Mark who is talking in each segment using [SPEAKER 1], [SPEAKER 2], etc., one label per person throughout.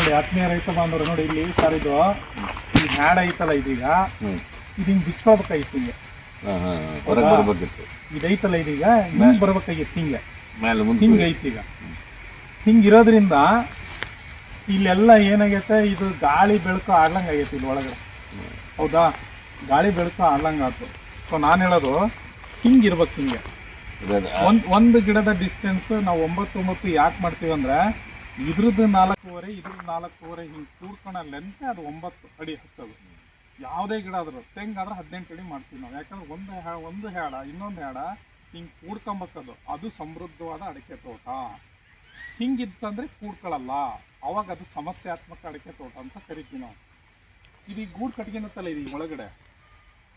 [SPEAKER 1] ನೋಡಿ ಆತ್ಮೀಯ ರೈತ ಬಾಂಧವರು ನೋಡಿ ಇಲ್ಲಿ ಸರ್ ಇದು ಈ ಹ್ಯಾಡ್ ಐತಲ್ಲ ಇದೀಗ ಇದು ಹಿಂಗೆ ಬಿಚ್ಕೋಬೇಕಾಗಿತ್ತು ಹಿಂಗೆ ಇದೈತಲ್ಲ ಇದೀಗ ಹಿಂಗೆ ಬರ್ಬೇಕಾಗಿತ್ತು ಹಿಂಗೆ ಹಿಂಗೆ ಐತಿ ಈಗ ಹಿಂಗಿರೋದ್ರಿಂದ ಇಲ್ಲೆಲ್ಲ ಏನಾಗೈತೆ ಇದು ಗಾಳಿ ಬೆಳಕು ಆಡ್ಲಂಗೆ ಆಗೈತೆ ಇಲ್ಲಿ ಒಳಗಡೆ ಹೌದಾ ಗಾಳಿ ಬೆಳಕು ಆಡ್ಲಂಗೆ ಆಯ್ತು ಸೊ ನಾನು ಹೇಳೋದು ಹಿಂಗಿರ್ಬೇಕು ಹಿಂಗೆ ಒಂದು ಗಿಡದ ಡಿಸ್ಟೆನ್ಸ್ ನಾವು 9 ಯಾಕೆ ಮಾಡ್ತೀವಿ ಅಂದ್ರೆ ಇದ್ರದ್ದು 4.5 ಇದ್ರದ್ದು 4.5 ಹಿಂಗೆ ಕೂಡ್ಕೊಳ್ಳೋ ಲೆಂತ್ ಅದು 9 ಅಡಿ ಹಚ್ಚೋದು ಯಾವುದೇ ಗಿಡ ಆದರೂ ತೆಂಗಾದ್ರೆ 18 ಅಡಿ ಮಾಡ್ತೀವಿ ನಾವು ಯಾಕಂದ್ರೆ ಒಂದು ಹ್ಯಾಡ ಇನ್ನೊಂದು ಹ್ಯಾಡ ಹಿಂಗೆ ಕೂಡ್ಕೊಂಬಕ್ಕದು ಅದು ಸಮೃದ್ಧವಾದ ಅಡಿಕೆ ತೋಟ ಹಿಂಗಿತ್ತಂದ್ರೆ ಕೂಡ್ಕೊಳ್ಳಲ್ಲ ಅವಾಗ ಅದು ಸಮಸ್ಯಾತ್ಮಕ ಅಡಿಕೆ ತೋಟ ಅಂತ ಕರಿತೀವಿ ನಾವು ಇದು ಈ ಗೂಡು ಕಟ್ಗಿನತ್ತಲ್ಲ ಇದು ಒಳಗಡೆ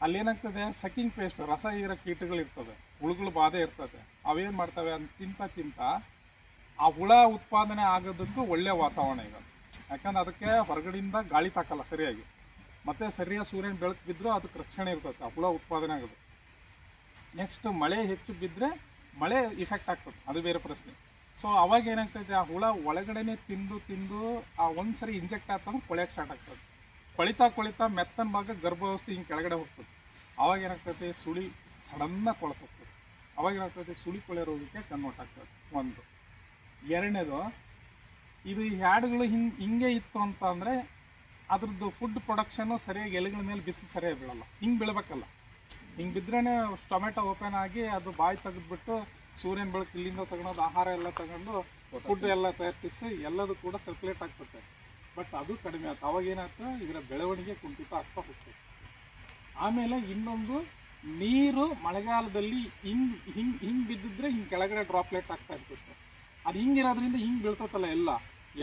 [SPEAKER 1] ಅಲ್ಲೇನಾಗ್ತದೆ ಸಕಿಂಗ್ ಪೇಸ್ಟ್ ರಸ ಹೀರೋ ಕೀಟಗಳಿರ್ತವೆ ಹುಳುಗಳು ಬಾಧೆ ಇರ್ತದೆ ಅವೇನು ಮಾಡ್ತವೆ ಅಂತ ತಿಂತ ಆ ಹುಳ ಉತ್ಪಾದನೆ ಆಗೋದಕ್ಕೂ ಒಳ್ಳೆಯ ವಾತಾವರಣ ಈಗ ಯಾಕಂದ್ರೆ ಅದಕ್ಕೆ ಹೊರಗಡೆಯಿಂದ ಗಾಳಿ ತಾಕಲ್ಲ ಸರಿಯಾಗಿ ಮತ್ತು ಸರಿಯಾಗಿ ಸೂರ್ಯನ ಬೆಳಕು ಬಿದ್ದರೂ ಅದಕ್ಕೆ ರಕ್ಷಣೆ ಇರ್ತದೆ ಆ ಹುಳ ಉತ್ಪಾದನೆ ಆಗೋದು ನೆಕ್ಸ್ಟ್ ಮಳೆ ಹೆಚ್ಚು ಬಿದ್ದರೆ ಮಳೆ ಇಫೆಕ್ಟ್ ಆಗ್ತದೆ ಅದು ಬೇರೆ ಪ್ರಶ್ನೆ ಸೊ ಅವಾಗ ಏನಾಗ್ತದೆ ಆ ಹುಳ ಒಳಗಡೆನೆ ತಿಂದು ಆ ಒಂದು ಸರಿ ಇಂಜೆಕ್ಟ್ ಆಗ್ತಂದ್ರೆ ಕೊಳೆಯೋಕ್ಕೆ ಸ್ಟಾರ್ಟ್ ಆಗ್ತದೆ ಕೊಳಿತಾ ಮೆತ್ತನ ಭಾಗ ಗರ್ಭಾವಸ್ಥೆ ಹಿಂಗೆ ಕೆಳಗಡೆ ಹೋಗ್ತದೆ ಅವಾಗ ಏನಾಗ್ತದೆ ಸುಳಿ ಸಡನ್ನಾಗಿ ಕೊಳತೋಗ್ತದೆ ಅವಾಗ ಏನಾಗ್ತದೆ ಸುಳಿ ಕೊಳೆ ರೋಗಕ್ಕೆ ಕನ್ವರ್ಟ್ ಆಗ್ತದೆ ಒಂದು ಎರಡನೇದು ಇದು ಹ್ಯಾಡ್ಗಳು ಹಿಂಗೆ ಇತ್ತು ಅಂತ ಅಂದರೆ ಅದ್ರದ್ದು ಫುಡ್ ಪ್ರೊಡಕ್ಷನ್ನು ಸರಿಯಾಗಿ ಎಲೆಗಳ ಮೇಲೆ ಬಿಸಿಲು ಸರಿಯಾಗಿ ಬೀಳಲ್ಲ ಹಿಂಗೆ ಬೀಳ್ಬೇಕಲ್ಲ ಹಿಂಗೆ ಬಿದ್ರೇ ಟೊಮೆಟೊ ಓಪನ್ ಆಗಿ ಅದು ಬಾಯಿ ತೆಗೆದ್ಬಿಟ್ಟು ಸೂರ್ಯನ ಬೆಳಕು ಇಲ್ಲಿಂದ ತಗೊಳೋದು ಆಹಾರ ಎಲ್ಲ ತಗೊಂಡು ಫುಡ್ ಎಲ್ಲ ತಯಾರಿಸಿ ಎಲ್ಲದೂ ಕೂಡ ಸರ್ಕ್ಯುಲೇಟ್ ಆಗ್ತದೆ ಬಟ್ ಅದು ಕಡಿಮೆ ಆಯ್ತು ಅವಾಗ ಏನಾಗ್ತದೆ ಇದರ ಬೆಳವಣಿಗೆ ಕುಂಠಿತ ಆಗ್ತಾ ಹೋಗ್ತದೆ ಆಮೇಲೆ ಇನ್ನೊಂದು ನೀರು ಮಳೆಗಾಲದಲ್ಲಿ ಹಿಂಗೆ ಬಿದ್ದಿದ್ರೆ ಹಿಂಗೆ ಕೆಳಗಡೆ ಡ್ರಾಪ್ಲೆಟ್ ಆಗ್ತಾ ಇರ್ತದೆ ಅದು ಹಿಂಗಿರೋದ್ರಿಂದ ಹಿಂಗೆ ಬೀಳ್ತತ್ತಲ್ಲ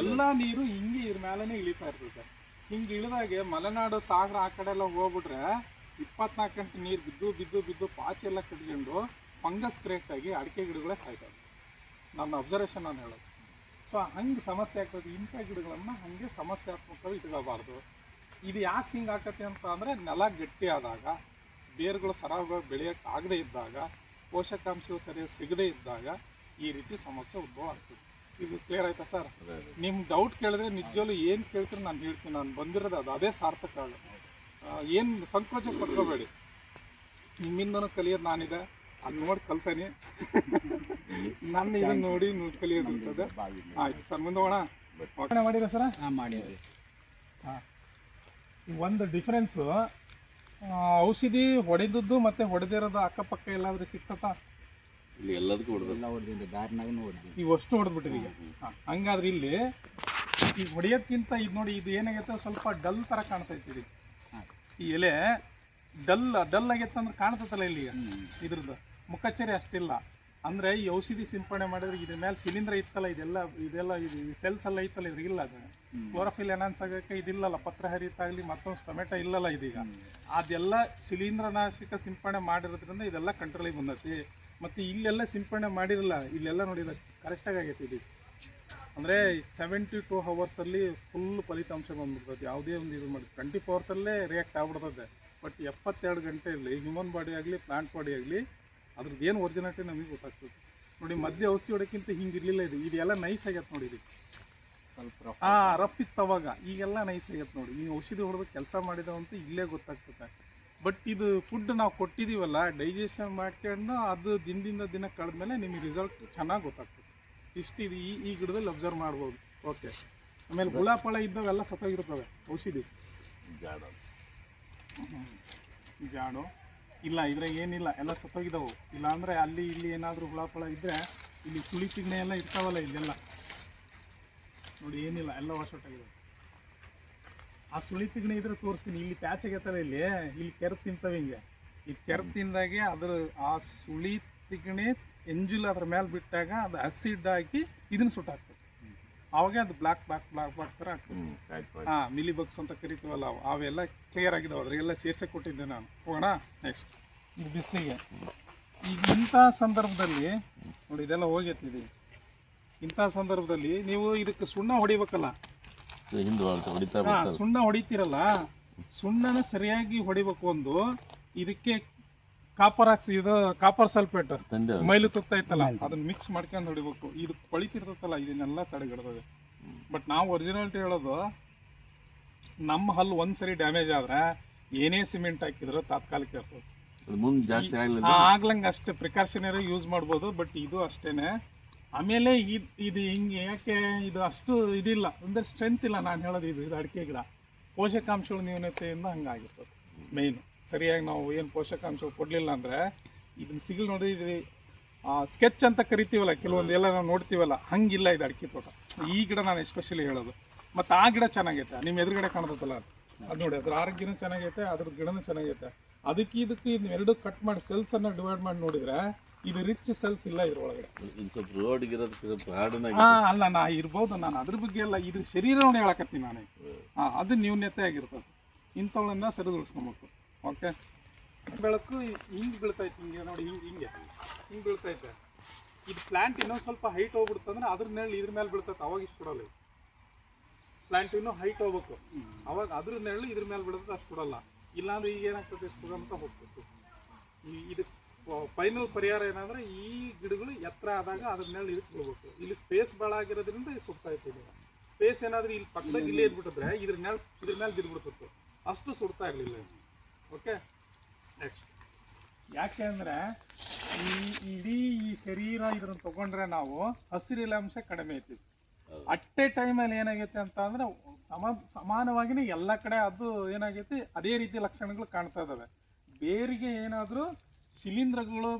[SPEAKER 1] ಎಲ್ಲ ನೀರು ಹಿಂಗೆ ಇದ್ರ ಮೇಲೇ ಇಳಿತಾ ಇರ್ತದೆ ಹಿಂಗೆ ಇಳಿದಾಗೆ ಮಲೆನಾಡು ಸಾಗರ ಆ ಕಡೆ ಎಲ್ಲ ಹೋಗ್ಬಿಟ್ರೆ 24 ಗಂಟೆ ನೀರು ಬಿದ್ದು ಪಾಚಿ ಎಲ್ಲ ಕಟ್ಕೊಂಡು ಫಂಗಸ್ ಕ್ರಿಯೇಟ್ ಆಗಿ ಅಡಿಕೆ ಗಿಡಗಳೇ ಸಾಯ್ತವೆ ನನ್ನ ಅಬ್ಸರ್ವೇಷನ್ ನಾನು ಹೇಳೋದು ಸೊ ಹಂಗೆ ಸಮಸ್ಯೆ ಆಗ್ತದೆ ಇಂಥ ಗಿಡಗಳನ್ನು ಹಾಗೆ ಸಮಸ್ಯಾತ್ಮಕವಾಗಿ ಇಟ್ಕೋಬಾರ್ದು ಇದು ಯಾಕೆ ಹಿಂಗೆ ಆಕತ್ತೆ ಅಂತ ಅಂದರೆ ನೆಲ ಗಟ್ಟಿ ಆದಾಗ ಬೇರುಗಳು ಸರಾಗವಾಗಿ ಬೆಳೆಯೋಕ್ಕೆ ಆಗದೇ ಇದ್ದಾಗ ಪೋಷಕಾಂಶಗಳು ಸರಿಯಾಗಿ ಸಿಗದೇ ಇದ್ದಾಗ ಈ ರೀತಿ ಸಮಸ್ಯೆ ಉದ್ಭವ ಆಗ್ತದೆ ಇದು ಕ್ಲಿಯರ್ ಆಯ್ತಾ ಸರ್ ನಿಮ್ಮ ಡೌಟ್ ಕೇಳಿದ್ರೆ ನಿಜವಾಗ್ಲೂ ಏನು ಕೇಳ್ತೀರಿ ನಾನು ಹೇಳ್ತೀನಿ ನಾನು ಬಂದಿರೋದು ಅದೇ ಸಾರ್ಥಕ ಆಗುತ್ತೆ ಏನು ಸಂಕೋಚ ಪಡ್ಕೋಬೇಡಿ ನಿಮ್ಮಿಂದನೂ ಕಲಿಯೋದು ನಾನಿದೆ ಅದು ನೋಡಿ ಕಲ್ತಾನೆ ನನ್ನ ಇದನ್ನು ನೋಡಿ ಕಲಿಯೋದಿರ್ತದೆ ಆಯ್ತು ಸರ್ ಮುಂದೆ ಹೋಗೋಣ ಮಾಡಿರ ಸರ
[SPEAKER 2] ಮಾಡಿದ್ರಿ
[SPEAKER 1] ಒಂದು ಡಿಫ್ರೆನ್ಸು ಔಷಧಿ ಹೊಡೆದದ್ದು ಮತ್ತು ಹೊಡೆದಿರೋದು ಅಕ್ಕಪಕ್ಕ ಎಲ್ಲಾದ್ರೂ ಸಿಕ್ತತಾ
[SPEAKER 2] ಇಲ್ಲಿ ಎಲ್ಲದಕ್ಕೂ ಹೊಡೆದಿಲ್ಲ ದಾರಿನಾಗೂ ಹೊಡೆದಿ
[SPEAKER 1] ಇವು ಅಷ್ಟು ಹೊಡೆದ್ಬಿಟ್ಟಿರಿ ಈಗ ಹಂಗಾದ್ರೆ ಇಲ್ಲಿ ಈಗ ಹೊಡೆಯೋದ್ಕಿಂತ ಇದು ನೋಡಿ ಇದು ಏನಾಗೈತೆ ಸ್ವಲ್ಪ ಡಲ್ ಥರ ಕಾಣ್ತೈತಿ ಈ ಎಲೆ ಡಲ್ ಆಗೈತೆ ಅಂದ್ರೆ ಕಾಣ್ತೈತಲ್ಲ ಇಲ್ಲಿ ಇದ್ರದ್ದು ಮುಖಚರಿ ಅಷ್ಟಿಲ್ಲ ಅಂದರೆ ಈ ಔಷಧಿ ಸಿಂಪಡಣೆ ಮಾಡಿದ್ರೆ ಇದ್ರ ಮೇಲೆ ಶಿಲೀಂಧ್ರ ಇತ್ತಲ್ಲ ಇದೆಲ್ಲ ಇದು ಸೆಲ್ಸ್ ಎಲ್ಲ ಐತಲ್ಲ ಇದ್ರಿಗಿಲ್ಲ ಅದು ಕ್ಲೋರೋಫಿಲ್ ಎನಾನ್ಸ್ ಆಗೋಕ್ಕೆ ಇದಿಲ್ಲಲ್ಲ ಪತ್ರ ಹರಿತಾಗಲಿ ಮತ್ತೊಂದು ಟೊಮೆಟೊ ಇಲ್ಲಲ್ಲ ಇದೀಗ ಅದೆಲ್ಲ ಶಿಲೀಂಧ್ರನಾಶಕ ಸಿಂಪಡಣೆ ಮಾಡಿರೋದ್ರಿಂದ ಇದೆಲ್ಲ ಕಂಟ್ರೋಲಿಗೆ ಬಂದೈತಿ ಮತ್ತು ಇಲ್ಲೆಲ್ಲ ಸಿಂಪಡಣೆ ಮಾಡಿರಲ್ಲ ಇಲ್ಲೆಲ್ಲ ನೋಡಿಲ್ಲ ಕರೆಕ್ಟಾಗಿ ಆಗೈತಿ ಇದು ಅಂದರೆ 72 hours ಫುಲ್ ಫಲಿತಾಂಶ ಬಂದ್ಬಿಡ್ತದೆ ಯಾವುದೇ ಒಂದು ಇದು ಮಾಡಿ 24 hours ರಿಯಾಕ್ಟ್ ಆಗ್ಬಿಡ್ತದೆ ಬಟ್ 72 ಗಂಟೆಯಲ್ಲಿ ಹ್ಯೂಮನ್ ಬಾಡಿ ಆಗಲಿ ಪ್ಲಾಂಟ್ ಬಾಡಿ ಆಗಲಿ ಅದ್ರದ್ದು ಏನು ಒರಿಜಿನಾಲಿಟಿ ನಮಗೆ ಗೊತ್ತಾಗ್ತದೆ ನೋಡಿ ಮಧ್ಯೆ ಔಷಧಿ ಹೊಡೋಕ್ಕಿಂತ ಹಿಂಗಿರಲಿಲ್ಲ ಇದೆಲ್ಲ ನೈಸ್ ಆಗೈತೆ ನೋಡಿ ಇದು ಸ್ವಲ್ಪ ರಫ್ ಇತ್ತು ಅವಾಗ ಈಗೆಲ್ಲ ನೈಸ್ ಆಗೈತೆ ನೋಡಿ ನೀವು ಔಷಧಿ ಹೊಡೆದು ಕೆಲಸ ಮಾಡಿದವಂತೂ ಇಲ್ಲೇ ಗೊತ್ತಾಗ್ತದೆ ಬಟ್ ಇದು ಫುಡ್ ನಾವು ಕೊಟ್ಟಿದ್ದೀವಲ್ಲ ಡೈಜೆಷನ್ ಮಾಡ್ಕೊಂಡು ಅದು ದಿನದಿಂದ ದಿನ ಕಳೆದ್ಮೇಲೆ ನಿಮಗೆ ರಿಸಲ್ಟ್ ಚೆನ್ನಾಗಿ ಗೊತ್ತಾಗ್ತದೆ ಇಷ್ಟಿದು ಈ ಗಿಡದಲ್ಲಿ ಅಬ್ಸರ್ವ್ ಮಾಡ್ಬೋದು ಓಕೆ ಆಮೇಲೆ ಹುಳ ಫಳ ಇದ್ದಾವೆಲ್ಲ ಸತ್ತಾಗಿರ್ತವೆ ಔಷಧಿ ಜಾಡು ಇಲ್ಲ ಇದ್ರಾಗ ಏನಿಲ್ಲ ಎಲ್ಲ ಸತ್ತೋಗಿದ್ದಾವೆ ಇಲ್ಲಾಂದರೆ ಅಲ್ಲಿ ಇಲ್ಲಿ ಏನಾದರೂ ಹುಳ ಫಳ ಇದ್ದರೆ ಇಲ್ಲಿ ಸುಳಿ ತಿಗಣೆ ಎಲ್ಲ ಇರ್ತಾವಲ್ಲ ಇಲ್ಲೆಲ್ಲ ನೋಡಿ ಏನಿಲ್ಲ ಎಲ್ಲ ವಾಶೌಟಾಗಿದೆ ಆ ಸುಳಿ ತಿಗಣೆ ಇದ್ರೆ ತೋರಿಸ್ತೀನಿ ಇಲ್ಲಿ ಪ್ಯಾಚ್ ಆಗೈತಲ್ಲ ಇಲ್ಲಿ ಕೆರೆದು ತಿಂತವೆ ಹಿಂಗೆ ಈ ಕೆರೆದು ತಿಂದಾಗೆ ಅದ್ರ ಆ ಸುಳಿ ತಿಗಣೆ ಎಂಜುಲ್ ಅದ್ರ ಮೇಲೆ ಬಿಟ್ಟಾಗ ಅದು ಆಸಿಡ್ ಹಾಕಿ ಇದನ್ನು ಸುಟ್ಟಾಗ್ತದೆ ಅವಾಗ ಅದು ಬ್ಲಾಕ್ ಥರ ಆಗ್ತದೆ ಮಿಲಿ ಬಗ್ಸ್ ಅಂತ ಕರಿತೀವಲ್ಲ ಅವೆಲ್ಲ ಕ್ಲಿಯರ್ ಆಗಿದ್ದಾವೆ ಅದ್ರಿಗೆಲ್ಲ ಸೇರ್ಸಕ್ಕೆ ಕೊಟ್ಟಿದ್ದೆ ನಾನು ಹೋಗೋಣ ನೆಕ್ಸ್ಟ್ ಇದು ಬಿಸಿಲಿಗೆ ಈಗ ಇಂಥ ಸಂದರ್ಭದಲ್ಲಿ ನೋಡಿ ಇದೆಲ್ಲ ಹೋಗೈತಿದೆ ಇಂಥ ಸಂದರ್ಭದಲ್ಲಿ ನೀವು ಇದಕ್ಕೆ ಸುಣ್ಣ ಹೊಡಿಬೇಕಲ್ಲ ಸುಣ್ಣ ಹೊಡಿತೀರಲ್ಲ ಸುಣ್ಣನ ಸರಿಯಾಗಿ ಹೊಡಿಬೇಕು ಒಂದು ಇದಕ್ಕೆ ಕಾಪರ್ ಸಲ್ಫೇಟ್ ಮೈಲು ತುತ್ತ ಐತಲ್ಲ ಅದನ್ನ ಮಿಕ್ಸ್ ಮಾಡ್ಕೊಂಡು ಹೊಡಿಬೇಕು ಇದು ಕೊಳಿತಿರ್ತೈತಲ್ಲ ಇದನ್ನೆಲ್ಲ ತಡೆಗಿಡ್ತದೆ ಬಟ್ ನಾವು ಒರಿಜಿನಾಲಿಟಿ ಹೇಳೋದು, ನಮ್ಮ ಹಲ್ಲು ಒಂದ್ಸರಿ ಡ್ಯಾಮೇಜ್ ಆದ್ರೆ ಏನೇ ಸಿಮೆಂಟ್ ಹಾಕಿದ್ರು ತಾತ್ಕಾಲಿಕ ಇರ್ತದೆ,
[SPEAKER 2] ಮುಂದೆ ಜಾಸ್ತಿ ಆಗಲಿಲ್ಲ
[SPEAKER 1] ಆಗ್ಲಂಗೆ ಅಷ್ಟೇ ಪ್ರಿಕಾಷನರಿ ಯೂಸ್ ಮಾಡ್ಬೋದು. ಬಟ್ ಇದು ಅಷ್ಟೇನೆ. ಆಮೇಲೆ ಇದು ಹಿಂಗೆ ಯಾಕೆ ಇದು ಅಷ್ಟು ಇದಿಲ್ಲ ಅಂದರೆ ಸ್ಟ್ರೆಂತ್ ಇಲ್ಲ. ನಾನು ಹೇಳೋದು ಇದು ಅಡಿಕೆ ಗಿಡ ಪೋಷಕಾಂಶಗಳ ನ್ಯೂನತೆಯಿಂದ ಹಂಗಾಗಿರ್ತದೆ ಮೇಯ್ನು. ಸರಿಯಾಗಿ ನಾವು ಏನು ಪೋಷಕಾಂಶ ಕೊಡಲಿಲ್ಲ ಅಂದರೆ ಇದನ್ನ ಸಿಗಲ್ ನೋಡಿ, ಇದು ಸ್ಕೆಚ್ ಅಂತ ಕರಿತೀವಲ್ಲ ಕೆಲವೊಂದು ಎಲ್ಲ ನಾವು ನೋಡ್ತೀವಲ್ಲ, ಹಂಗಿಲ್ಲ ಇದು ಅಡಿಕೆ ತೋಟ. ಈ ಗಿಡ ನಾನು ಎಸ್ಪೆಷಲಿ ಹೇಳೋದು. ಮತ್ತು ಆ ಗಿಡ ಚೆನ್ನಾಗೈತೆ, ನಿಮ್ಮ ಎದುರುಗಡೆ ಕಾಣ್ತೈತಲ್ಲ ಅದು ನೋಡಿ, ಅದ್ರ ಆರೋಗ್ಯನೂ ಚೆನ್ನಾಗೈತೆ, ಅದ್ರ ಗಿಡನೂ ಚೆನ್ನಾಗೈತೆ. ಅದಕ್ಕೆ ಇದನ್ನು ಎರಡು ಕಟ್ ಮಾಡಿ ಸೆಲ್ಸನ್ನು ಡಿವೈಡ್ ಮಾಡಿ ನೋಡಿದರೆ ಇದು ರಿಚ್ ಸೆಲ್ಸ್ ಇಲ್ಲ ಇದ್ರೊಳಗಡೆ. ಅಲ್ಲ ನಾ ಇರ್ಬೋದು, ನಾನು ಅದ್ರ ಬಗ್ಗೆ ಎಲ್ಲ ಇದ್ರ ಶರೀರವನ್ನು ಹೇಳಕತ್ತೀನಿ ನಾನು. ಅದು ನ್ಯೂನ್ಯತೆ ಆಗಿರ್ತದೆ. ಇಂಥವುಗಳನ್ನ ಸರಿದೂಡಿಸ್ಕೊಬೇಕು. ಓಕೆ, ಬೆಳಕು ಹಿಂಗೆ ಬೀಳ್ತೈತೆ, ಹಿಂಗೆ ನೋಡಿ, ಹಿಂಗೆ ಬೀಳ್ತೈತೆ. ಇದು ಪ್ಲಾಂಟ್ ಇನ್ನೂ ಸ್ವಲ್ಪ ಹೈಟ್ ಹೋಗ್ಬಿಡ್ತಂದ್ರೆ ಅದ್ರ ನೆರಳು ಇದ್ರ ಮೇಲೆ ಬೀಳ್ತೈತೆ, ಅವಾಗ ಇಷ್ಟು ಕೊಡಲ್ಲ. ಪ್ಲಾಂಟ್ ಇನ್ನೂ ಹೈಟ್ ಹೋಗ್ಬೇಕು, ಅವಾಗ ಅದ್ರ ನೆರಳು ಇದ್ರ ಮೇಲೆ ಬೀಳ್ತದೆ, ಅಷ್ಟು ಕೊಡಲ್ಲ. ಇಲ್ಲಾಂದ್ರೆ ಈಗ ಏನಾಗ್ತದೆ, ಇಷ್ಟು ಅಂತ ಹೋಗ್ತೈತೆ. ಇದು ಫೈನಲ್ ಪರಿಹಾರ ಏನಂದ್ರೆ ಈ ಗಿಡಗಳು ಎತ್ತರ ಆದಾಗ ಅದ್ರ ನೆರಳು ಇದಕ್ಕೆ ಹೋಗ್ಬೇಕು. ಇಲ್ಲಿ ಸ್ಪೇಸ್ ಭಾಳ ಆಗಿರೋದ್ರಿಂದ ಇದು ಸುಡ್ತಾ ಇತ್ತು. ಸ್ಪೇಸ್ ಏನಾದರೂ ಇಲ್ಲಿ ಪಕ್ಕದಾಗ ಇಲ್ಲೇ ಇದ್ಬಿಟ್ಟಿದ್ರೆ ಇದ್ರ ಮೇಲೆ ಬಿದ್ದುಬಿಡ್ತಿತ್ತು, ಅಷ್ಟು ಸುಡ್ತಾ ಇರಲಿಲ್ಲ. ಓಕೆ, ನೆಕ್ಸ್ಟ್ ಯಾಕೆ ಅಂದರೆ ಇಡೀ ಈ ಶರೀರ ಇದನ್ನು ತೊಗೊಂಡ್ರೆ ನಾವು ಹಸಿರಿನ ಅಂಶ ಕಡಿಮೆ ಐತಿ. ಅಟ್ಟೆ ಟೈಮಲ್ಲಿ ಏನಾಗೈತೆ ಅಂತ ಅಂದರೆ ಸಮಾನವಾಗಿಯೇ ಎಲ್ಲ ಕಡೆ ಅದು ಏನಾಗೈತಿ ಅದೇ ರೀತಿ ಲಕ್ಷಣಗಳು ಕಾಣ್ತಾ ಇದ್ದಾವೆ. ಬೇರಿಗೆ ಏನಾದರೂ ಶಿಲೀಂಧ್ರಗಳು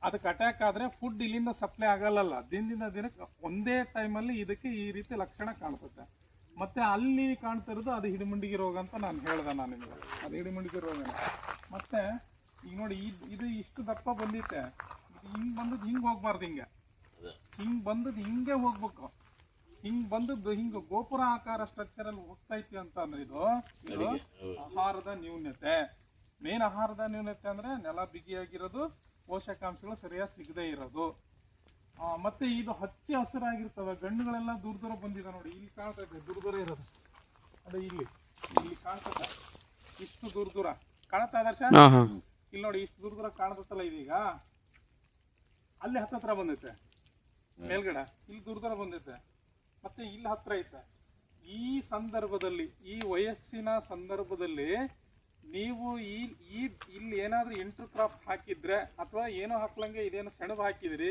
[SPEAKER 1] ಅದಕ್ಕೆ ಅಟ್ಯಾಕ್ ಆದರೆ ಫುಡ್ ಇಲ್ಲಿಂದ ಸಪ್ಲೈ ಆಗಲ್ಲ, ದಿನದಿಂದ ದಿನಕ್ಕೆ ಒಂದೇ ಟೈಮಲ್ಲಿ ಇದಕ್ಕೆ ಈ ರೀತಿ ಲಕ್ಷಣ ಕಾಣ್ತದೆ. ಮತ್ತು ಅಲ್ಲಿ ಕಾಣ್ತಾ ಇರೋದು ಅದು ಹಿಡಿಮುಂಡಿಗೆ ರೋಗ ಅಂತ ನಾನು ಹೇಳ್ದೆ. ನಾನು ನಿಮಗೆ ಅದು ಹಿಡಿಮುಂಡಿಗೆ ರೋಗ. ಮತ್ತು ಈಗ ನೋಡಿ, ಇದು ಇಷ್ಟು ದಪ್ಪ ಬಂದಿತ್ತೆ, ಹಿಂಗೆ ಬಂದದ್ದು ಹಿಂಗೆ ಹೋಗ್ಬಾರ್ದು, ಹಿಂಗೆ ಬಂದದ್ದು ಹಿಂಗೆ ಹೋಗ್ಬೇಕು. ಹಿಂಗೆ ಬಂದದ್ದು ಹಿಂಗೆ ಗೋಪುರ ಆಕಾರ ಸ್ಟ್ರಕ್ಚರಲ್ಲಿ ಹೋಗ್ತೈತಿ ಅಂತ ಅಂದ್ರೆ ಇದು ಆಹಾರದ ನ್ಯೂನ್ಯತೆ. ಮೇನ್ ಆಹಾರದ ನ್ಯೂನತೆ ಅಂದರೆ ನೆಲ ಬಿಗಿಯಾಗಿರೋದು, ಪೋಷಕಾಂಶಗಳು ಸರಿಯಾಗಿ ಸಿಗದೇ ಇರೋದು. ಮತ್ತು ಇದು ಹಚ್ಚ ಹಸಿರಾಗಿರ್ತವೆ, ಗಣ್ಣುಗಳೆಲ್ಲ ದೂರ ದೂರ ಬಂದಿದೆ ನೋಡಿ, ಇಲ್ಲಿ ಕಾಣ್ತೈತೆ ದೂರ ದೂರ ಇರೋದು. ಅದು ಇಲ್ಲಿ ಕಾಣ್ತದೆ, ಇಷ್ಟು ದೂರ ದೂರ ಕಾಣುತ್ತಾ ಆದರ್ಶ? ಇಲ್ಲಿ ನೋಡಿ, ಇಷ್ಟು ದೂರ ದೂರ ಕಾಣ್ತತ್ತಲ್ಲ ಇದೀಗ, ಅಲ್ಲಿ ಹತ್ತತ್ರ ಬಂದೈತೆ ಮೇಲ್ಗಡೆ, ಇಲ್ಲಿ ದೂರ ದೂರ ಬಂದೈತೆ, ಮತ್ತೆ ಇಲ್ಲಿ ಹತ್ರ ಐತೆ. ಈ ಸಂದರ್ಭದಲ್ಲಿ, ಈ ವಯಸ್ಸಿನ ಸಂದರ್ಭದಲ್ಲಿ ನೀವು ಇಲ್ಲಿ ಏನಾದರೂ ಇಂಟರ್ ಕ್ರಾಪ್ ಹಾಕಿದ್ರೆ ಅಥವಾ ಏನೋ ಹಾಕ್ಲಂಗೆ ಇದೇನೋ ಸೆಣಬು ಹಾಕಿದ್ರಿ,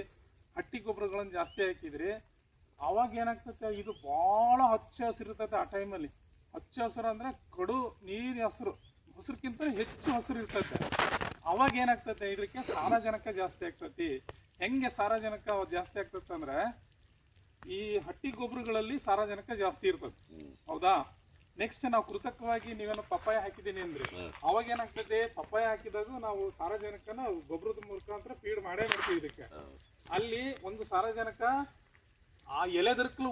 [SPEAKER 1] ಹಟ್ಟಿ ಗೊಬ್ಬರಗಳನ್ನು ಜಾಸ್ತಿ ಹಾಕಿದ್ರಿ, ಅವಾಗ ಏನಾಗ್ತೈತೆ ಇದು ಭಾಳ ಹಚ್ಚ ಹಸಿರ್ತೈತೆ. ಆ ಟೈಮಲ್ಲಿ ಹಚ್ಚ ಹಸಿರು ಅಂದರೆ ಕಡು ನೀರು ಹಸಿರುಕ್ಕಿಂತ ಹೆಚ್ಚು ಹಸಿರು ಇರ್ತೈತೆ. ಅವಾಗ ಏನಾಗ್ತೈತೆ ಇದಕ್ಕೆ ಸಾರಜನಕ ಜಾಸ್ತಿ ಆಗ್ತೈತಿ. ಹೆಂಗೆ ಸಾರಜನಕ ಜಾಸ್ತಿ ಆಗ್ತೈತೆ ಅಂದರೆ ಈ ಹಟ್ಟಿ ಗೊಬ್ಬರಗಳಲ್ಲಿ ಸಾರಜನಕ ಜಾಸ್ತಿ ಇರ್ತದೆ, ಹೌದಾ? ನೆಕ್ಸ್ಟ್ ನಾವು ಕೃತಕವಾಗಿ ನೀವೇನೋ ಪಪ್ಪಾಯ ಹಾಕಿದ್ದೀನಿ ಅಂದ್ರೆ ಅವಾಗ ಏನಾಗ್ತದೆ, ಪಪ್ಪಾಯ ಹಾಕಿದಾಗ ನಾವು ಸಾರಜನಕನ ಗೊಬ್ಬರದ ಮುಖಾಂತರ ಫೀಡ್ ಮಾಡೇ ಮಾಡ್ತೀವಿ ಇದಕ್ಕೆ. ಅಲ್ಲಿ ಒಂದು ಸಾರಜನಕ ಆ ಎಲೆದರ್ಕಲು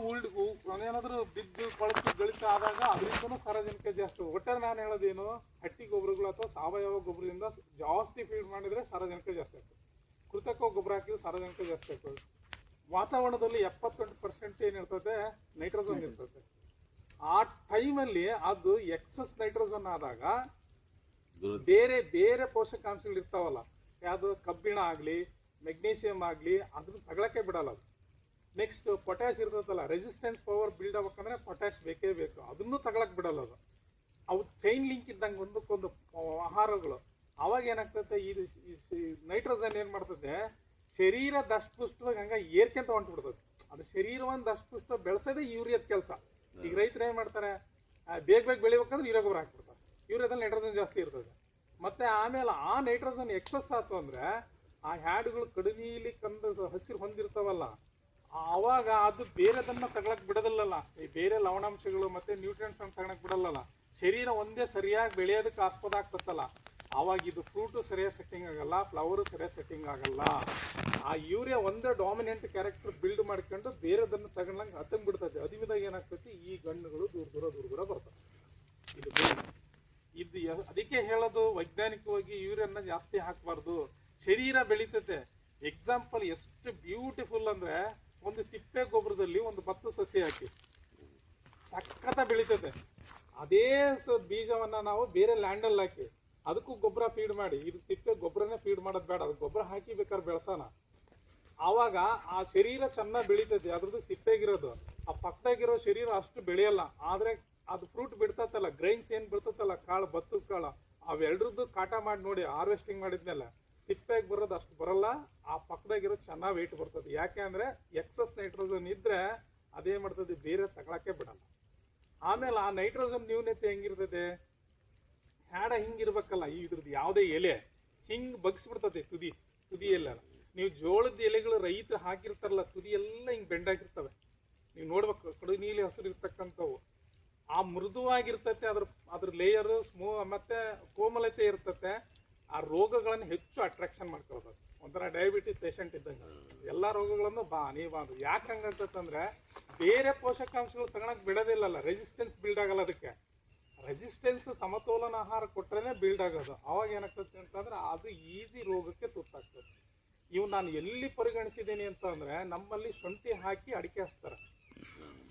[SPEAKER 1] ಏನಾದರೂ ಬಿದ್ದು ಕೊಳತು ಗಳಿತ ಆದಾಗ ಅದರಿಂದನೂ ಸಾರಜನಕ ಜಾಸ್ತಿ. ಒಟ್ಟಾರೆ ನಾನು ಹೇಳೋದೇನು, ಹಟ್ಟಿ ಗೊಬ್ಬರಗಳು ಅಥವಾ ಸಾವಯವ ಗೊಬ್ಬರದಿಂದ ಜಾಸ್ತಿ ಫೀಡ್ ಮಾಡಿದರೆ ಸಾರಜನಕ ಜಾಸ್ತಿ ಆಗ್ತದೆ. ಕೃತಕ ಗೊಬ್ಬರ ಹಾಕಿದ್ರೆ ಸಾರಜನಕ ಜಾಸ್ತಿ ಆಗ್ತದೆ. ವಾತಾವರಣದಲ್ಲಿ 78% ಏನಿರ್ತದೆ ನೈಟ್ರೋಜನ್ ಇರ್ತದೆ. ಆ ಟೈಮಲ್ಲಿ ಅದು ಎಕ್ಸಸ್ ನೈಟ್ರೋಜನ್ ಆದಾಗ ಬೇರೆ ಬೇರೆ ಪೋಷಕಾಂಶಗಳು ಇರ್ತಾವಲ್ಲ, ಯಾವುದು ಕಬ್ಬಿಣ ಆಗಲಿ ಮೆಗ್ನೀಷಿಯಮ್ ಆಗಲಿ, ಅದನ್ನು ತಗೊಳಕ್ಕೆ ಬಿಡಲ್ಲ ಅದು. ನೆಕ್ಸ್ಟ್ ಪೊಟ್ಯಾಶ್ ಇರ್ತದಲ್ಲ, ರೆಸಿಸ್ಟೆನ್ಸ್ ಪವರ್ ಬಿಲ್ಡ್ ಆಗ್ಬೇಕಂದ್ರೆ ಪೊಟ್ಯಾಶ್ ಬೇಕೇ ಬೇಕು, ಅದನ್ನು ತಗೊಳಕ್ಕೆ ಬಿಡಲ್ಲ ಅದು. ಅವು ಚೈನ್ ಲಿಂಕ್ ಇದ್ದಂಗೆ ಒಂದಕ್ಕೊಂದು ಆಹಾರಗಳು. ಅವಾಗ ಏನಾಗ್ತದೆ, ಇದು ನೈಟ್ರೋಜನ್ ಏನು ಮಾಡ್ತದೆ, ಶರೀರ ದಷ್ಟಪುಷ್ಟವಾಗಿ ಹಂಗೆ ಏರ್ಕೆಂತ ಹೊಂಟ್ಬಿಡ್ತದೆ. ಅದು ಶರೀರವನ್ನು ದಷ್ಟಪುಷ್ಟ ಬೆಳೆಸೋದೇ ಯೂರಿಯಾದ ಕೆಲಸ. ಈಗ ರೈತರು ಏನು ಮಾಡ್ತಾರೆ, ಬೇಗ ಬೆಳಿಬೇಕಂದ್ರೆ ಯೂರಿಯಾ ಗೊಬ್ಬರ ಹಾಕ್ಬಿಡ್ತಾರೆ. ಯೂರಿಯಾದಲ್ಲಿ ನೈಟ್ರೋಜನ್ ಜಾಸ್ತಿ ಇರ್ತದೆ. ಮತ್ತು ಆಮೇಲೆ ಆ ನೈಟ್ರೋಜನ್ ಎಕ್ಸಸ್ ಆಯ್ತು ಅಂದರೆ ಆ ಹ್ಯಾಡ್ಗಳು ಕಡಿಮೀಲಿ ಹಸಿರು ಹೊಂದಿರ್ತಾವಲ್ಲ, ಆವಾಗ ಅದು ಬೇರೆದನ್ನು ತಗೊಳಕ್ಕೆ ಬಿಡೋದಿಲ್ಲಲ್ಲ, ಈ ಬೇರೆ ಲವಣಾಂಶಗಳು ಮತ್ತು ನ್ಯೂಟ್ರಿಯೆಂಟ್ಸನ್ನು ತಗೊಳಕ್ಕೆ ಬಿಡೋಲ್ಲ. ಶರೀರ ಒಂದೇ ಸರಿಯಾಗಿ ಬೆಳೆಯೋದಕ್ಕೆ ಆಸ್ಪದ ಆಗ್ತತ್ತಲ್ಲ, ಆವಾಗ ಇದು ಫ್ರೂಟು ಸರಿಯಾಗಿ ಸೆಟ್ಟಿಂಗ್ ಆಗಲ್ಲ, ಫ್ಲವರು ಸರಿಯಾಗಿ ಸೆಟ್ಟಿಂಗ್ ಆಗಲ್ಲ. ಆ ಯೂರಿಯಾ ಒಂದೇ ಡಾಮಿನೆಂಟ್ ಕ್ಯಾರೆಕ್ಟರ್ ಬಿಲ್ಡ್ ಮಾಡ್ಕೊಂಡು ಬೇರೆದನ್ನು ತಗೊಂಡಂಗೆ ಹತ್ತಂಗೆ ಬಿಡ್ತೈತೆ. ಅದಿಮಿದಾಗ ಏನಾಗ್ತೈತಿ, ಈ ಗಣ್ಣುಗಳು ದೂರ ದೂರ ಬರ್ತವೆ. ಇದು ಅದಕ್ಕೆ ಹೇಳೋದು, ವೈಜ್ಞಾನಿಕವಾಗಿ ಯೂರಿಯಾನ ಜಾಸ್ತಿ ಹಾಕಬಾರ್ದು, ಶರೀರ ಬೆಳೀತೈತೆ. ಎಕ್ಸಾಂಪಲ್ ಎಷ್ಟು ಬ್ಯೂಟಿಫುಲ್ ಅಂದರೆ, ಒಂದು ತಿಪ್ಪೆ ಗೊಬ್ಬರದಲ್ಲಿ ಒಂದು ಭತ್ತ ಸಸಿ ಹಾಕಿ ಸಖತ್ತ ಬೆಳೀತೈತೆ. ಅದೇ ಬೀಜವನ್ನು ನಾವು ಬೇರೆ ಲ್ಯಾಂಡಲ್ಲಿ ಹಾಕಿ ಅದಕ್ಕೂ ಗೊಬ್ಬರ ಫೀಡ್ ಮಾಡಿ, ಇದು ತಿಪ್ಪೆ ಗೊಬ್ಬರನೇ ಫೀಡ್ ಮಾಡೋದು ಬೇಡ, ಅದು ಗೊಬ್ಬರ ಹಾಕಿ ಬೇಕಾದ್ರೆ ಬೆಳೆಸೋಣ. ಆವಾಗ ಆ ಶರೀರ ಚೆನ್ನಾಗಿ ಬೆಳೀತೈತೆ, ಅದ್ರದ್ದು ತಿಪ್ಪೆಗಿರೋದು. ಆ ಪಕ್ಕದಾಗಿರೋ ಶರೀರ ಅಷ್ಟು ಬೆಳೆಯಲ್ಲ. ಆದ್ರೆ ಅದು ಫ್ರೂಟ್ ಬಿಡ್ತತ್ತಲ್ಲ, ಗ್ರೈನ್ಸ್ ಏನ್ ಬಿಡ್ತತ್ತಲ್ಲ, ಕಾಳು, ಭತ್ತದ ಕಾಳು, ಅವೆರಡ್ರದ್ದು ಕಾಟ ಮಾಡಿ ನೋಡಿ, ಹಾರ್ವೆಸ್ಟಿಂಗ್ ಮಾಡಿದ್ಮೇಲೆ ತಿಪ್ಪಾಗಿ ಬರೋದು ಅಷ್ಟು ಬರಲ್ಲ. ಆ ಪಕ್ಕದಾಗಿರೋ ಚೆನ್ನಾಗಿ ವೆಯ್ಟ್ ಬರ್ತದೆ. ಯಾಕೆ ಅಂದ್ರೆ ಎಕ್ಸಸ್ ನೈಟ್ರೋಜನ್ ಇದ್ರೆ ಅದೇನ್ ಮಾಡ್ತದೆ, ಬೇರೆ ತಗೊಳಕ್ಕೆ ಬಿಡಲ್ಲ. ಆಮೇಲೆ ಆ ನೈಟ್ರೋಜನ್ ನ್ಯೂನತೆ ಹೆಂಗಿರ್ತದೆ, ಹ್ಯಾಡ ಹಿಂಗಿರ್ಬೇಕಲ್ಲ, ಇದ್ರದ್ದು ಯಾವುದೇ ಎಲೆ ಹಿಂಗ್ ಬಗ್ಸ್ಬಿಡ್ತದೆ ತುದಿ ಎಲ್ಲ. ನೀವು ಜೋಳದ ಎಲೆಗಳು ರೈತರು ಹಾಕಿರ್ತಾರಲ್ಲ, ತುದಿ ಎಲ್ಲ ಹಿಂಗ್ ಬೆಂಡಾಗಿರ್ತವೆ. ನೀವು ನೋಡ್ಬೇಕು, ಕಡು ನೀಲಿ ಹಸಿರು ಇರ್ತಕ್ಕಂಥವು. ಆ ಮೃದುವಾಗಿರ್ತತೆ, ಅದ್ರ ಲೇಯರ್ ಮತ್ತೆ ಕೋಮಲತೆ ಇರ್ತತೆ. ಆ ರೋಗಗಳನ್ನು ಹೆಚ್ಚು ಅಟ್ರಾಕ್ಷನ್ ಮಾಡ್ಕೊಳ್ಳೋದು. ಒಂಥರ ಡಯಾಬಿಟಿಸ್ ಪೇಷಂಟ್ ಇದ್ದಂಗೆ ಎಲ್ಲ ರೋಗಗಳನ್ನು ನೀವಾದ್ರು. ಯಾಕೆ ಹಂಗಂತಂದ್ರೆ ಬೇರೆ ಪೋಷಕಾಂಶಗಳು ತಗೊಳಕ್ ಬಿಡೋದಿಲ್ಲಲ್ಲ, ರೆಸಿಸ್ಟೆನ್ಸ್ ಬಿಲ್ಡ್ ಆಗಲ್ಲ. ಅದಕ್ಕೆ ರೆಸಿಸ್ಟೆನ್ಸ್ ಸಮತೋಲನ ಆಹಾರ ಕೊಟ್ರೇನೆ ಬಿಲ್ಡ್ ಆಗೋದು. ಅವಾಗ ಏನಾಗ್ತದೆ ಅಂತಂದ್ರೆ ಅದು ಈಸಿ ರೋಗಕ್ಕೆ ತುತ್ತಾಗ್ತದೆ. ಇವು ನಾನು ಎಲ್ಲಿ ಪರಿಗಣಿಸಿದ್ದೀನಿ ಅಂತಂದ್ರೆ, ನಮ್ಮಲ್ಲಿ ಶುಂಠಿ ಹಾಕಿ ಅಡಿಕೆ ಹಚ್ತಾರೆ.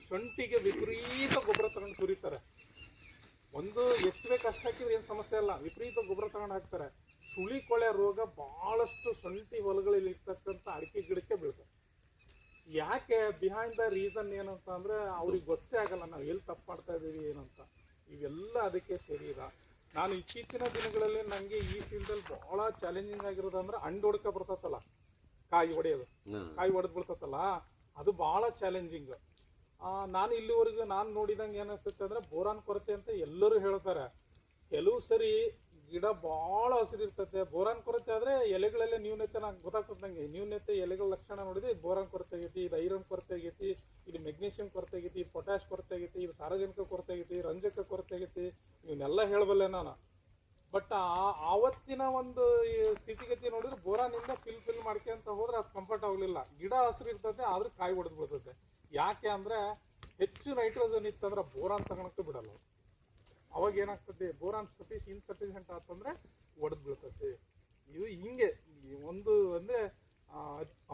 [SPEAKER 1] ಶುಂಠಿಗೆ ವಿಪರೀತ ಗೊಬ್ಬರ ತಗೊಂಡು ಸುರಿತಾರೆ. ಒಂದು ಎಷ್ಟು ಬೇಕು ಅಷ್ಟು ಹಾಕಿದ್ರೆ ಏನು ಸಮಸ್ಯೆ ಇಲ್ಲ, ವಿಪರೀತ ಗೊಬ್ಬರ ತಗೊಂಡು ಹಾಕ್ತಾರೆ. ಸುಳಿ ಕೊಳೆ ರೋಗ ಬಹಳಷ್ಟು ಶುಂಠಿ ಹೊಲಗಳಲ್ಲಿ ಇರ್ತಕ್ಕಂಥ ಅಡಿಕೆ ಗಿಡಕ್ಕೆ ಬೀಳ್ತಾರೆ. ಯಾಕೆ, ಬಿಹೈಂಡ್ ದ ರೀಸನ್ ಏನಂತ ಅಂದ್ರೆ ಅವ್ರಿಗೆ ಗೊತ್ತೇ ಆಗಲ್ಲ ನಾವು ಎಲ್ಲಿ ತಪ್ಪು ಮಾಡ್ತಾ ಇದ್ದೀವಿ ಏನಂತ. ಇವೆಲ್ಲ ಅದಕ್ಕೆ ಶರೀರ. ನಾನು ಇತ್ತೀಚಿನ ದಿನಗಳಲ್ಲಿ ನನಗೆ ಈ ಫೀಲ್ಡಲ್ಲಿ ಬಹಳ ಚಾಲೆಂಜಿಂಗ್ ಆಗಿರೋದು ಅಂದ್ರೆ ಅಂಡು ಹೊಡ್ಕ ಬರ್ತತ್ತಲ್ಲ, ಕಾಯಿ ಹೊಡೆಯೋದು, ಕಾಯಿ ಹೊಡೆದು ಬಿಡ್ತತ್ತಲ್ಲ, ಅದು ಬಹಳ ಚಾಲೆಂಜಿಂಗ್. ನಾನು ಇಲ್ಲಿವರೆಗೂ ನಾನು ನೋಡಿದಂಗೆ ಏನಿಸ್ತೈತೆ ಅಂದ್ರೆ ಬೋರಾನ್ ಕೊರತೆ ಅಂತ ಎಲ್ಲರೂ ಹೇಳ್ತಾರೆ. ಕೆಲವು ಸರಿ ಗಿಡ ಭಾಳ ಹಸಿರಿರ್ತದೆ, ಬೋರಾನ್ ಕೊರತೆ ಆದರೆ ಎಲೆಗಳೆಲ್ಲ ನ್ಯೂನತೆ. ನಂಗೆ ಗೊತ್ತಾಗ್ತದೆ, ನನಗೆ ನ್ಯೂನತೆ ಎಲೆಗಳ ಲಕ್ಷಣ ನೋಡಿದ್ರೆ ಬೋರಾನ್ ಕೊರತೆ ಆಗೈತಿ, ಇದು ಐರನ್ ಕೊರತೆ ಆಗೈತಿ, ಇದು ಮೆಗ್ನೀಷಿಯಂ ಕೊರತೆ ಆಗೈತಿ, ಇದು ಪೊಟ್ಯಾಶ್ ಕೊರತೆ ಆಗೈತಿ, ಇದು ಸಾರಜನಕ ಕೊರತೆ ಆಗೈತಿ, ರಂಜಕ ಕೊರತೆ ಆಗೈತಿ, ಇವನ್ನೆಲ್ಲ ಹೇಳಬಲ್ಲೆ ನಾನು. ಬಟ್ ಆವತ್ತಿನ ಒಂದು ಸ್ಥಿತಿಗತಿ ನೋಡಿದ್ರೆ ಬೋರಾನಿಂದ ಫಿಲ್ ಮಾಡ್ಕೊಂತ ಹೋದ್ರೆ ಅದು ಕಂಫರ್ಟ್ ಆಗಲಿಲ್ಲ. ಗಿಡ ಹಸಿರು ಇರ್ತದೆ ಆದ್ರೆ ಕಾಯಿ ಹೊಡೆದು ಬಿಡ್ತದೆ. ಯಾಕೆ ಅಂದರೆ ಹೆಚ್ಚು ನೈಟ್ರೋಜನ್ ಇತ್ತಂದ್ರೆ ಬೋರಾನ್ ತಗೊಳಕ್ಕೆ ಬಿಡಲ್ಲ. ಅವಾಗ ಏನಾಗ್ತದೆ, ಬೋರಾನ್ ಇನ್ಸಫಿಷಿಯೆಂಟ್ ಆತಂದ್ರೆ ಒಡೆದು ಬೀಳ್ತದೆ. ಇದು ಹಿಂಗೆ ಒಂದು ಅಂದರೆ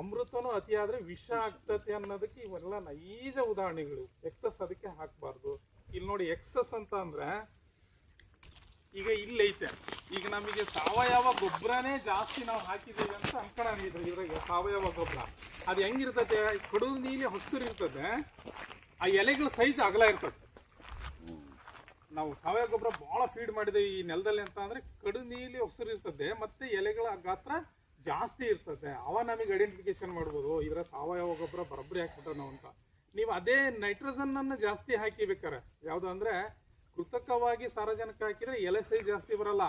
[SPEAKER 1] ಅಮೃತನೂ ಅತಿಯಾದರೆ ವಿಷ ಆಗ್ತತೆ ಅನ್ನೋದಕ್ಕೆ ಇವೆಲ್ಲ ನೈಜ ಉದಾಹರಣೆಗಳು. ಎಕ್ಸಸ್ ಅದಕ್ಕೆ ಹಾಕಬಾರ್ದು. ಇಲ್ಲಿ ನೋಡಿ, ಎಕ್ಸಸ್ ಅಂತ ಅಂದರೆ ಈಗ ಇಲ್ಲೈತೆ, ಈಗ ನಮಗೆ ಸಾವಯವ ಗೊಬ್ಬರನೇ ಜಾಸ್ತಿ ನಾವು ಹಾಕಿದ್ದೀವಿ ಅಂತ ಅನ್ಕೊಳ್ಳೋಣ. ಇದ್ರಾಗ ಸಾವಯವ ಗೊಬ್ಬರ ಅದು ಹೆಂಗಿರ್ತದೆ, ಕಡು ನೀಲಿ ಹಸಿರು ಇರ್ತದೆ, ಆ ಎಲೆಗಳ ಸೈಜ್ ಅಗಲ ಇರ್ತದೆ. ನಾವು ಸಾವಯವ ಗೊಬ್ಬರ ಭಾಳ ಫೀಡ್ ಮಾಡಿದ್ದೇವೆ ಈ ನೆಲದಲ್ಲಿ ಅಂತ ಅಂದರೆ ಕಡು ನೀಲಿ ಹಸಿರು ಇರ್ತದೆ, ಮತ್ತು ಎಲೆಗಳ ಗಾತ್ರ ಜಾಸ್ತಿ ಇರ್ತದೆ. ಅವ ನಮಗೆ ಐಡೆಂಟಿಫಿಕೇಶನ್ ಮಾಡ್ಬೋದು, ಇದರ ಸಾವಯವ ಗೊಬ್ಬರ ಬರೋಬ್ಬರಿ ಹಾಕ್ಬಿಟ್ರೆ ನಾವು ಅಂತ. ನೀವು ಅದೇ ನೈಟ್ರೋಜನ್ನನ್ನು ಜಾಸ್ತಿ ಹಾಕಿಬೇಕಾರೆ, ಯಾವುದು ಅಂದರೆ ಕೃತಕವಾಗಿ ಸಾರಜನಕ ಹಾಕಿದರೆ ಎಲೆ ಸೈಜ್ ಜಾಸ್ತಿ ಬರಲ್ಲ.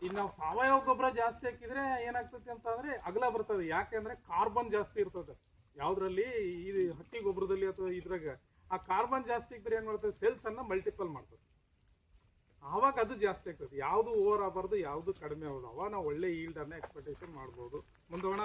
[SPEAKER 1] ಈಗ ನಾವು ಸಾವಯವ ಗೊಬ್ಬರ ಜಾಸ್ತಿ ಹಾಕಿದರೆ ಏನಾಗ್ತದೆ ಅಂತ ಅಂದರೆ ಅಗಲ ಬರ್ತದೆ. ಯಾಕೆಂದರೆ ಕಾರ್ಬನ್ ಜಾಸ್ತಿ ಇರ್ತದೆ ಯಾವುದರಲ್ಲಿ, ಈ ಹಟ್ಟಿ ಗೊಬ್ಬರದಲ್ಲಿ ಅಥವಾ ಇದ್ರಾಗ. ಆ ಕಾರ್ಬನ್ ಜಾಸ್ತಿ ಇದ್ದರೆ ಏನು ಮಾಡ್ತದೆ, ಸೆಲ್ಸನ್ನು ಮಲ್ಟಿಪಲ್ ಮಾಡ್ತದೆ. ಆವಾಗ ಅದು ಜಾಸ್ತಿ ಆಗ್ತದೆ. ಯಾವುದು ಓವರ್ ಆಗಬಾರ್ದು, ಯಾವುದು ಕಡಿಮೆ ಆಗೋದು. ಅವಾಗ ನಾವು ಒಳ್ಳೆ ಈಲ್ಡನ್ನು ಎಕ್ಸ್ಪೆಕ್ಟೇಷನ್ ಮಾಡ್ಬೋದು. ಮುಂದೋಣ.